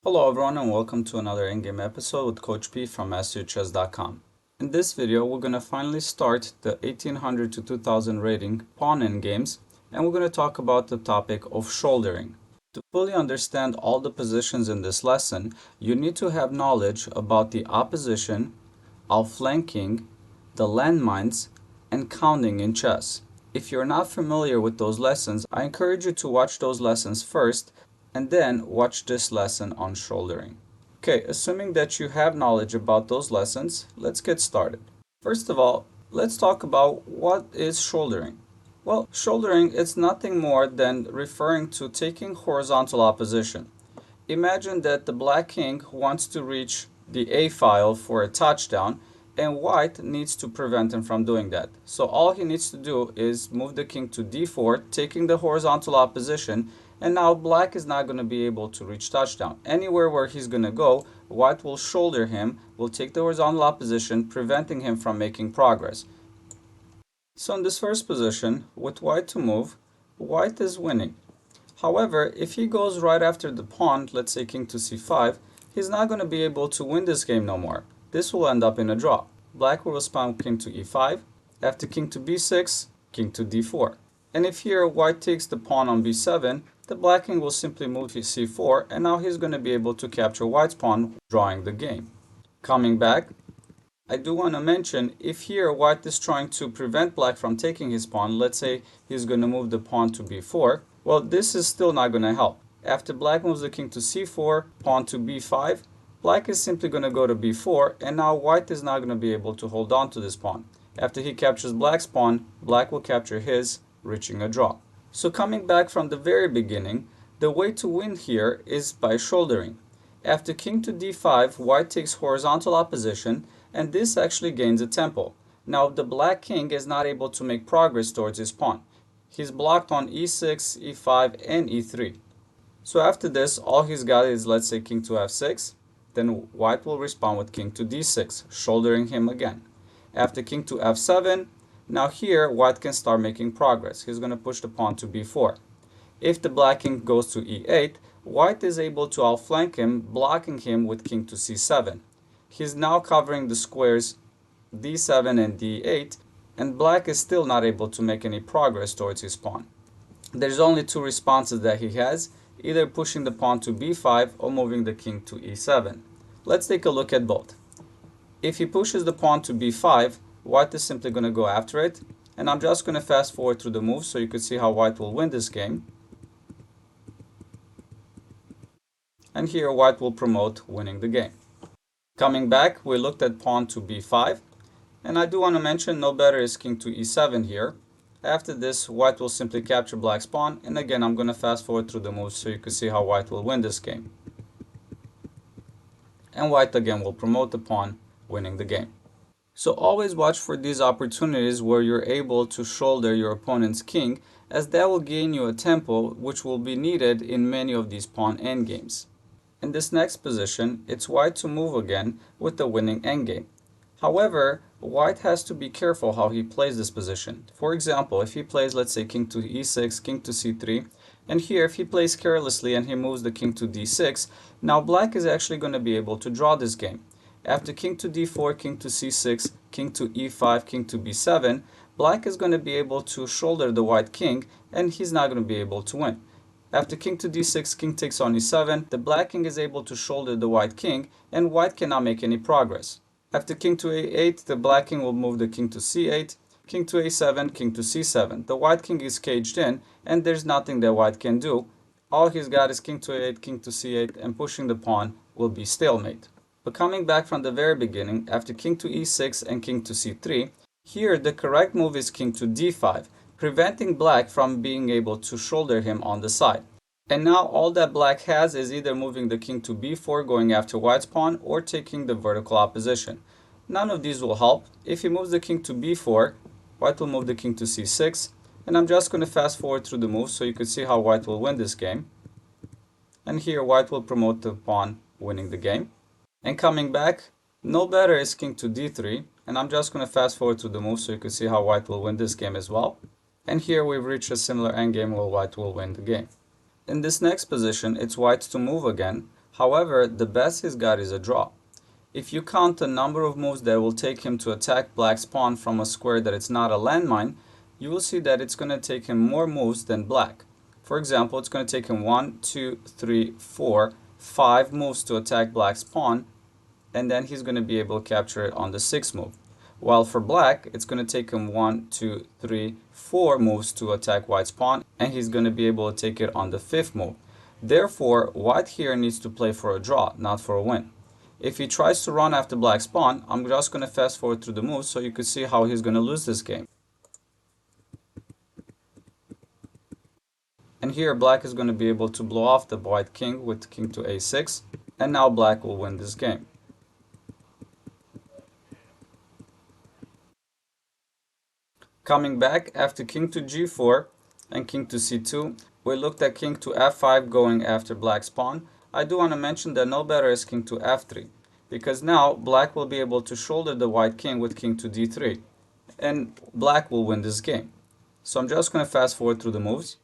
Hello everyone and welcome to another Endgame episode with Coach P from MasterYourChess.com. In this video we're going to finally start the 1800 to 2000 rating pawn endgames, and we're going to talk about the topic of shouldering. To fully understand all the positions in this lesson, you need to have knowledge about the opposition, outflanking, the landmines, and counting in chess. If you're not familiar with those lessons, I encourage you to watch those lessons first and then watch this lesson on shouldering. Okay, assuming that you have knowledge about those lessons, let's get started. First of all, let's talk about what is shouldering. Well, shouldering is nothing more than referring to taking horizontal opposition. Imagine that the black king wants to reach the A file for a touchdown, and white needs to prevent him from doing that. So all he needs to do is move the king to D4, taking the horizontal opposition, and now black is not going to be able to reach touchdown. Anywhere where he's going to go, white will shoulder him, will take the horizontal opposition, preventing him from making progress. So in this first position, with white to move, white is winning. However, if he goes right after the pawn, let's say king to c5, he's not going to be able to win this game no more. This will end up in a draw. Black will respond king to e5, after king to b6, king to d4. And if here white takes the pawn on b7, the black king will simply move to c4, and now he's going to be able to capture white's pawn, drawing the game. Coming back, I do want to mention, if here white is trying to prevent black from taking his pawn, let's say he's going to move the pawn to b4, well, this is still not going to help. After black moves the king to c4, pawn to b5, black is simply going to go to b4, and now white is not going to be able to hold on to this pawn. After he captures black's pawn, black will capture his, reaching a draw. So coming back from the very beginning, the way to win here is by shouldering. After king to d5, white takes horizontal opposition, and this actually gains a tempo. Now the black king is not able to make progress towards his pawn. He's blocked on e6, e5, and e3. So after this, all he's got is, let's say, king to f6. Then white will respond with king to d6, shouldering him again. After king to f7, now here white can start making progress. He's going to push the pawn to b4. If the black king goes to e8, white is able to outflank him, blocking him with king to c7. He's now covering the squares d7 and d8, and black is still not able to make any progress towards his pawn. There's only two responses that he has, either pushing the pawn to b5 or moving the king to e7. Let's take a look at both. If he pushes the pawn to b5, white is simply going to go after it, and I'm just going to fast forward through the moves so you can see how white will win this game. And here white will promote winning the game. Coming back, we looked at pawn to b5, and I do want to mention no better is king to e7 here. After this, white will simply capture black's pawn, and again I'm going to fast forward through the moves so you can see how white will win this game. And white again will promote the pawn, winning the game. So always watch for these opportunities where you're able to shoulder your opponent's king, as that will gain you a tempo which will be needed in many of these pawn endgames. In this next position, it's white to move again with the winning endgame. However, white has to be careful how he plays this position. For example, if he plays, let's say, king to e6, king to c3, and here if he plays carelessly and he moves the king to d6, now black is actually going to be able to draw this game. After king to d4, king to c6, king to e5, king to b7, black is going to be able to shoulder the white king, and he's not going to be able to win. After king to d6, king takes on e7, the black king is able to shoulder the white king, and white cannot make any progress. After king to a8, the black king will move the king to c8, king to a7, king to c7. The white king is caged in, and there's nothing that white can do. All he's got is king to a8, king to c8, and pushing the pawn will be stalemate. But coming back from the very beginning, after king to e6 and king to c3, here the correct move is king to d5, preventing black from being able to shoulder him on the side. And now all that black has is either moving the king to b4 going after white's pawn or taking the vertical opposition. None of these will help. If he moves the king to b4, white will move the king to c6, and I'm just going to fast forward through the moves so you can see how white will win this game. And here white will promote the pawn, winning the game. And coming back, no better is king to d3, and I'm just going to fast forward through the moves so you can see how white will win this game as well. And here we've reached a similar endgame where white will win the game. In this next position, it's white to move again. However, the best he's got is a draw. If you count the number of moves that will take him to attack black's pawn from a square that it's not a landmine, you will see that it's going to take him more moves than black. For example, it's going to take him 1, 2, 3, 4, 5 moves to attack black's pawn, and then he's going to be able to capture it on the 6th move. While for black, it's going to take him 1, 2, 3, 4 moves to attack white's pawn, and he's going to be able to take it on the 5th move. Therefore, white here needs to play for a draw, not for a win. If he tries to run after black's pawn, I'm just going to fast forward through the moves so you can see how he's going to lose this game. And here black is going to be able to blow off the white king with king to a6, and now black will win this game. Coming back after king to g4 and king to c2, we looked at king to f5 going after black's pawn. I do want to mention that no better is king to f3, because now black will be able to shoulder the white king with king to d3, and black will win this game. So I'm just going to fast forward through the moves.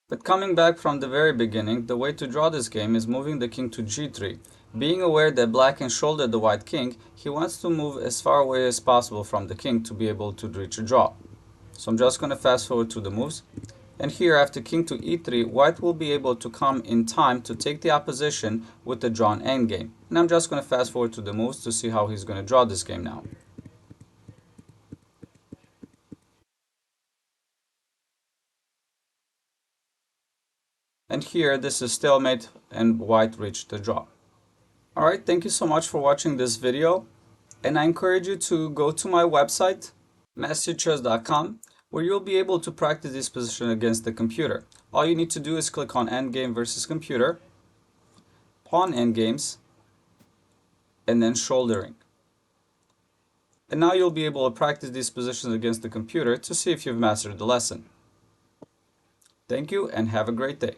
But coming back from the very beginning, the way to draw this game is moving the king to g3. Being aware that black can shoulder the white king, he wants to move as far away as possible from the king to be able to reach a draw. So I'm just going to fast forward to the moves. And here after king to e3, white will be able to come in time to take the opposition with the drawn endgame. And I'm just going to fast forward to the moves to see how he's going to draw this game now. And here this is stalemate and white reached the draw. Alright, thank you so much for watching this video, and I encourage you to go to my website, masterchess.com, where you'll be able to practice this position against the computer. All you need to do is click on Endgame versus computer, pawn endgames, and then shouldering. And now you'll be able to practice these positions against the computer to see if you've mastered the lesson. Thank you and have a great day.